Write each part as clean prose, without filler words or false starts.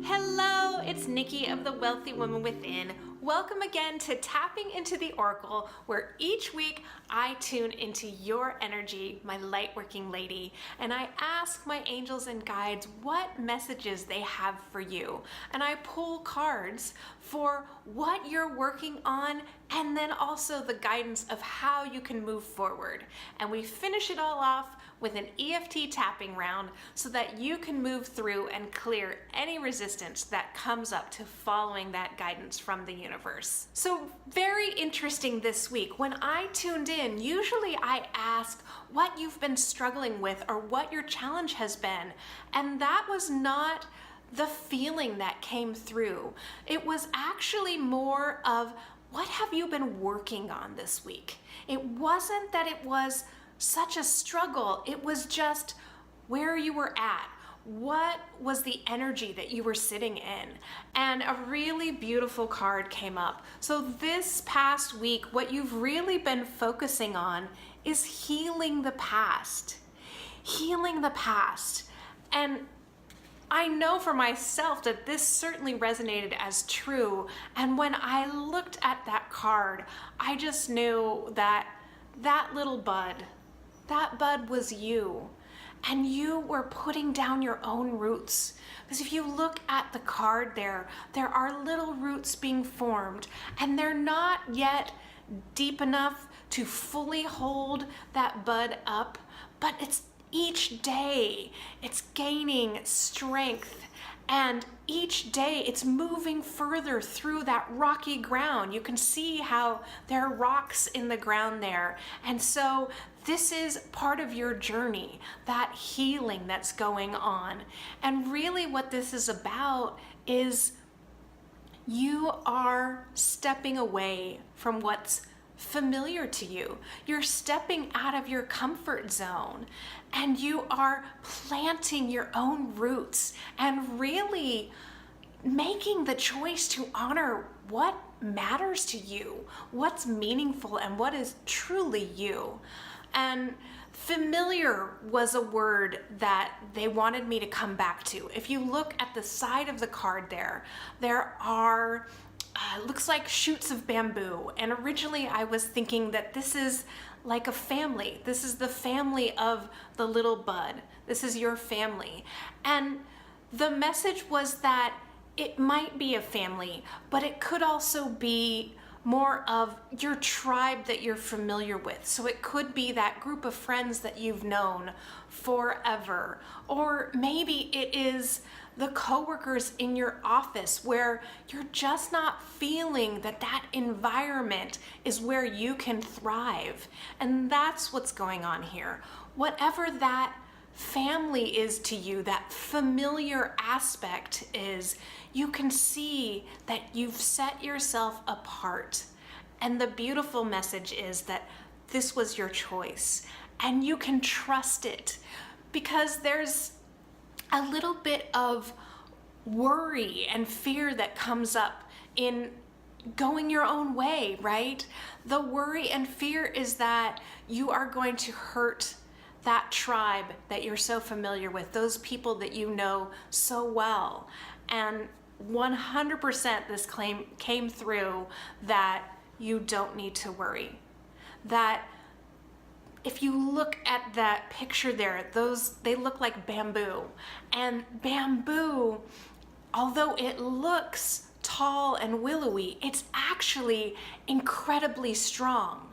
Hello, it's Nikki of the Wealthy Woman Within. Welcome again to Tapping into the Oracle, where each week I tune into your energy, my light-working lady, and I ask my angels and guides what messages they have for you. And I pull cards for what you're working on and then also the guidance of how you can move forward. And we finish it all off with an EFT tapping round so that you can move through and clear any resistance that comes up to following that guidance from the universe. So very interesting this week. When I tuned in, usually I ask what you've been struggling with or what your challenge has been, and that was not the feeling that came through. It was actually more of, what have you been working on this week? It wasn't that it was such a struggle. It was just where you were at. What was the energy that you were sitting in? And a really beautiful card came up. So this past week, what you've really been focusing on is healing the past. Healing the past. And I know for myself that this certainly resonated as true. And when I looked at that card, I just knew that that little bud, that bud was you, and you were putting down your own roots. Because if you look at the card there are little roots being formed, and they're not yet deep enough to fully hold that bud up, but it's each day it's gaining strength. And each day it's moving further through that rocky ground. You can see how there are rocks in the ground there. And so this is part of your journey, that healing that's going on. And really what this is about is you are stepping away from what's familiar to you. You're stepping out of your comfort zone and you are planting your own roots and really making the choice to honor what matters to you, what's meaningful and what is truly you. And familiar was a word that they wanted me to come back to. If you look at the side of the card there are looks like shoots of bamboo. And originally I was thinking that this is like a family. This is the family of the little bud. This is your family. And the message was that it might be a family, but it could also be more of your tribe that you're familiar with. So it could be that group of friends that you've known forever. Or maybe it is the coworkers in your office where you're just not feeling that that environment is where you can thrive. And that's what's going on here. Whatever that family is to you, that familiar aspect is, you can see that you've set yourself apart. And the beautiful message is that this was your choice and you can trust it, because there's a little bit of worry and fear that comes up in going your own way, right? The worry and fear is that you are going to hurt that tribe that you're so familiar with, those people that you know so well. And 100% this claim came through that you don't need to worry. That if you look at that picture there, they look like bamboo. And bamboo, although it looks tall and willowy, it's actually incredibly strong.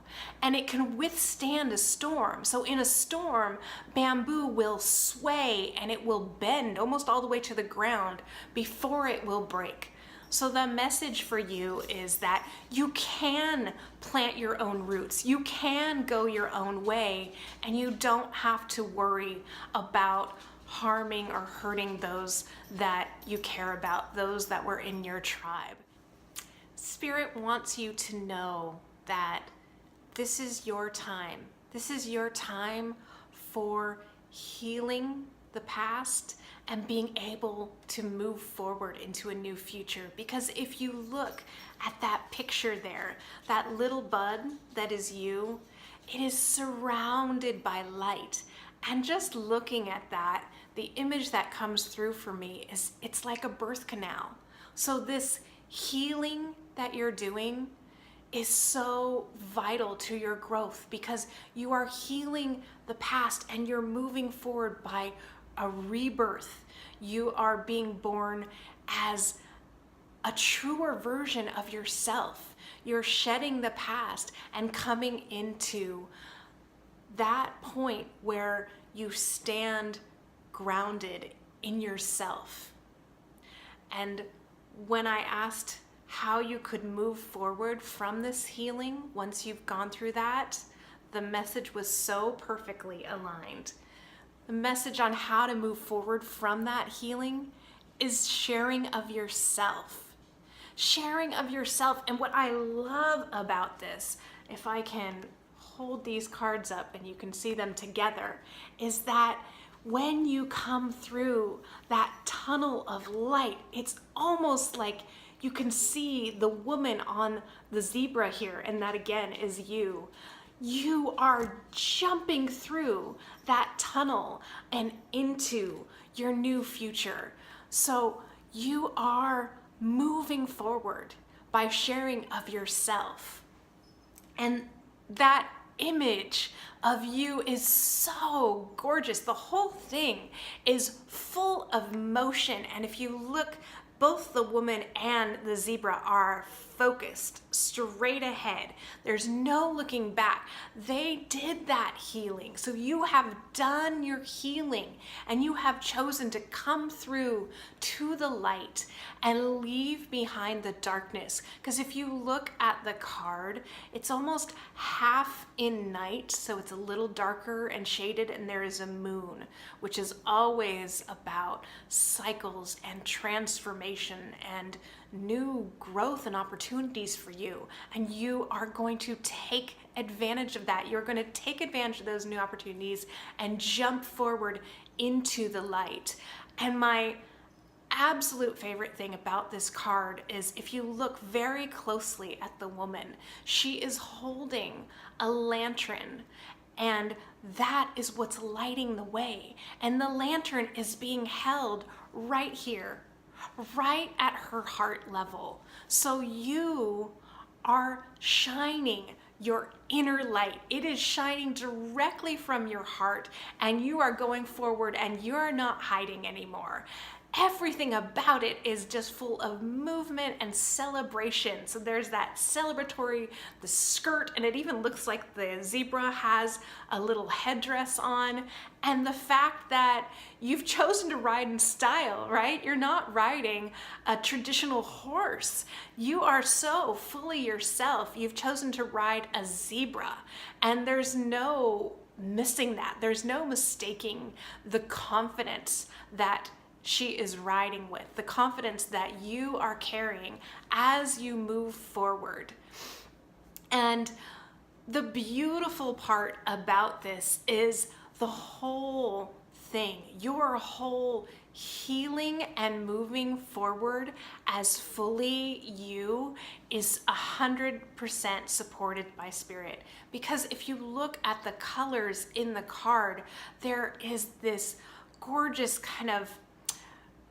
And it can withstand a storm. So in a storm, bamboo will sway and it will bend almost all the way to the ground before it will break. So the message for you is that you can plant your own roots, you can go your own way, and you don't have to worry about harming or hurting those that you care about, those that were in your tribe. Spirit wants you to know that this is your time. This is your time for healing the past and being able to move forward into a new future. Because if you look at that picture there, that little bud that is you, it is surrounded by light. And just looking at that, the image that comes through for me is it's like a birth canal. So this healing that you're doing is so vital to your growth because you are healing the past and you're moving forward by a rebirth. You are being born as a truer version of yourself. You're shedding the past and coming into that point where you stand grounded in yourself. And when I asked how you could move forward from this healing once you've gone through that, the message was so perfectly aligned. The message on how to move forward from that healing is sharing of yourself. Sharing of yourself. And what I love about this, if I can hold these cards up and you can see them together, is that when you come through that tunnel of light, it's almost like you can see the woman on the zebra here, and that again is you. You are jumping through that tunnel and into your new future. So you are moving forward by sharing of yourself. And that image of you is so gorgeous. The whole thing is full of motion. And if you look, both the woman and the zebra are focused straight ahead. There's no looking back. They did that healing. So you have done your healing and you have chosen to come through to the light and leave behind the darkness. Because if you look at the card, it's almost half in night. So it's a little darker and shaded, and there is a moon, which is always about cycles and transformation and new growth and opportunities for you. And you are going to take advantage of that. You're going to take advantage of those new opportunities and jump forward into the light. And my absolute favorite thing about this card is if you look very closely at the woman, she is holding a lantern, and that is what's lighting the way. And the lantern is being held right here, right at her heart level. So you are shining your inner light. It is shining directly from your heart, and you are going forward and you're not hiding anymore. Everything about it is just full of movement and celebration. So there's that celebratory, the skirt, and it even looks like the zebra has a little headdress on. And the fact that you've chosen to ride in style, right? You're not riding a traditional horse. You are so fully yourself. You've chosen to ride a zebra, and there's no missing that. There's no mistaking the confidence that she is riding with, the confidence that you are carrying as you move forward. And the beautiful part about this is the whole thing, your whole healing and moving forward as fully you is 100% supported by spirit. Because if you look at the colors in the card, there is this gorgeous kind of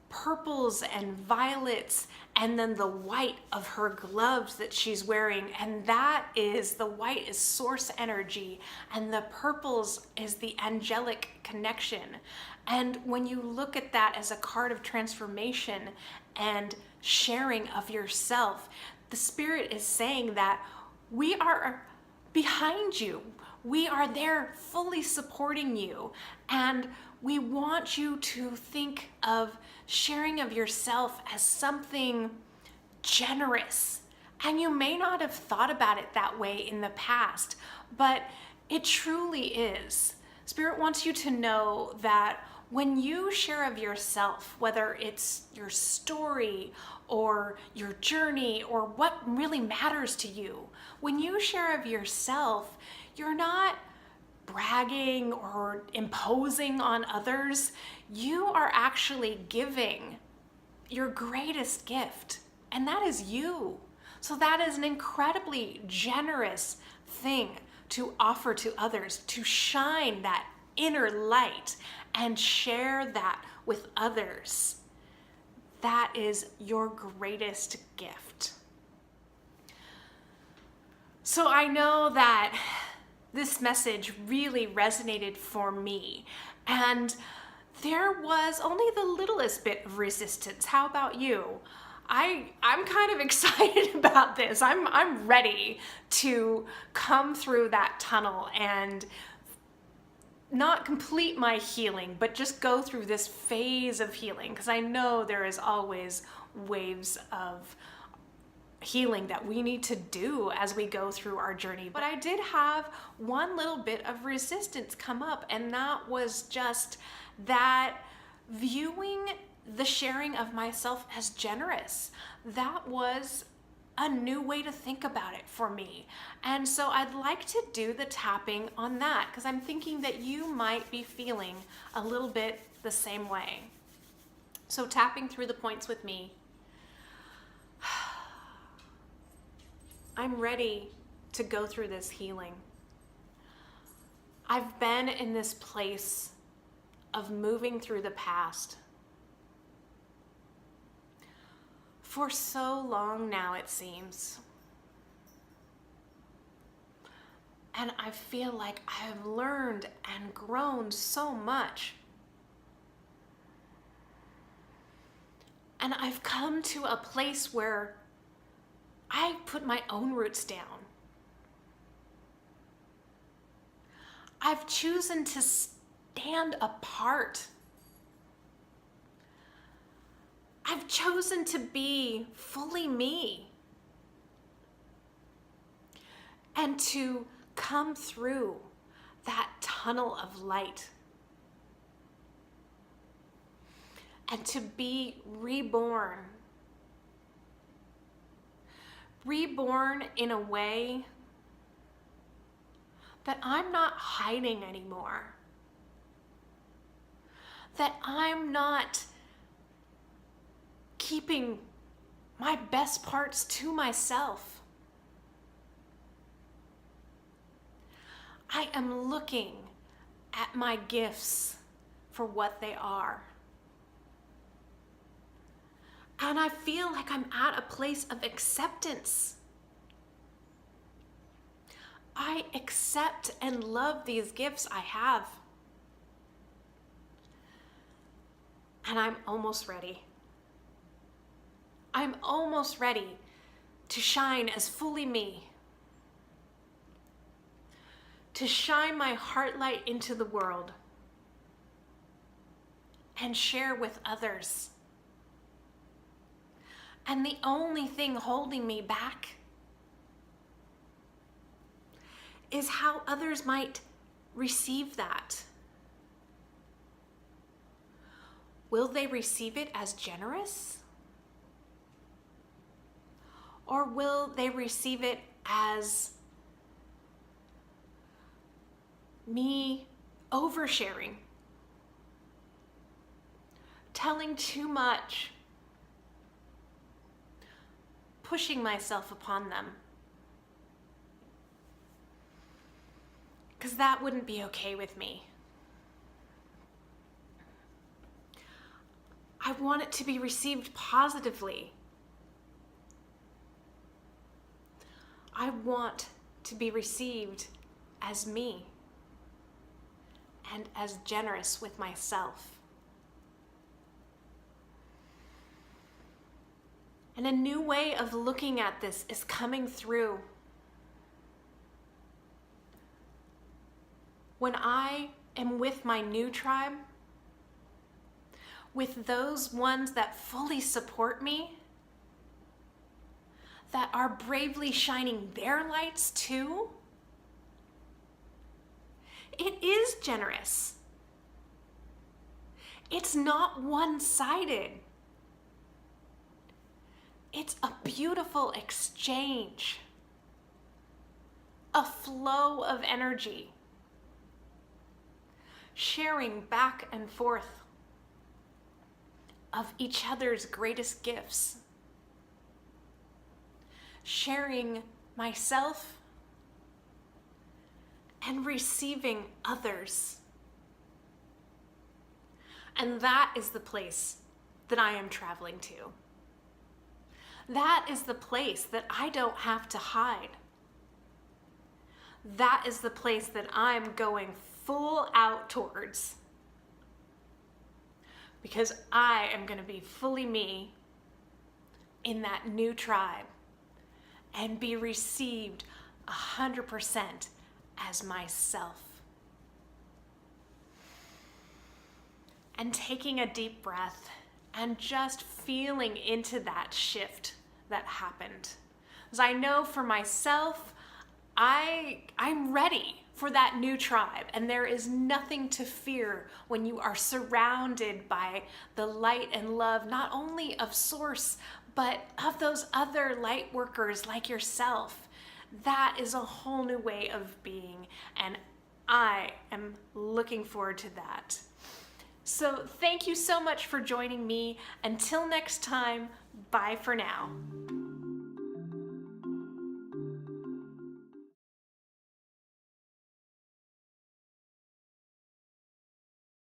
purples and violets, and then the white of her gloves that she's wearing, and that is, the white is source energy and the purples is the angelic connection. And when you look at that as a card of transformation and sharing of yourself, the spirit is saying that we are behind you. We are there fully supporting you, and we want you to think of sharing of yourself as something generous. And you may not have thought about it that way in the past, but it truly is. Spirit wants you to know that when you share of yourself, whether it's your story or your journey or what really matters to you, when you share of yourself, you're not bragging or imposing on others. You are actually giving your greatest gift, and that is you. So that is an incredibly generous thing to offer to others, to shine that inner light and share that with others. That is your greatest gift. So I know that this message really resonated for me, and there was only the littlest bit of resistance. How about you? I'm kind of excited about this. I'm ready to come through that tunnel and not complete my healing, but just go through this phase of healing, because I know there is always waves of healing that we need to do as we go through our journey. But I did have one little bit of resistance come up, and that was just that viewing the sharing of myself as generous. That was a new way to think about it for me. And so I'd like to do the tapping on that, because I'm thinking that you might be feeling a little bit the same way. So tapping through the points with me. I'm ready to go through this healing. I've been in this place of moving through the past for so long now, it seems. And I feel like I have learned and grown so much. And I've come to a place where I put my own roots down. I've chosen to stand apart. I've chosen to be fully me and to come through that tunnel of light and to be reborn. Reborn in a way that I'm not hiding anymore, that I'm not keeping my best parts to myself. I am looking at my gifts for what they are. And I feel like I'm at a place of acceptance. I accept and love these gifts I have. And I'm almost ready. I'm almost ready to shine as fully me. To shine my heart light into the world and share with others. And the only thing holding me back is how others might receive that. Will they receive it as generous? Or will they receive it as me oversharing, telling too much, pushing myself upon them? Because that wouldn't be okay with me. I want it to be received positively. I want to be received as me and as generous with myself. And a new way of looking at this is coming through. When I am with my new tribe, with those ones that fully support me, that are bravely shining their lights too, it is generous. It's not one-sided. It's a beautiful exchange, a flow of energy, sharing back and forth of each other's greatest gifts, sharing myself and receiving others And that is the place that I am traveling to. That is the place that I don't have to hide. That is the place that I'm going full out towards. Because I am going to be fully me in that new tribe and be received 100% as myself. And taking a deep breath and just feeling into that shift that happened. As I know for myself, I'm ready for that new tribe, and there is nothing to fear when you are surrounded by the light and love, not only of Source, but of those other light workers like yourself. That is a whole new way of being, and I am looking forward to that. So thank you so much for joining me. Until next time, bye for now.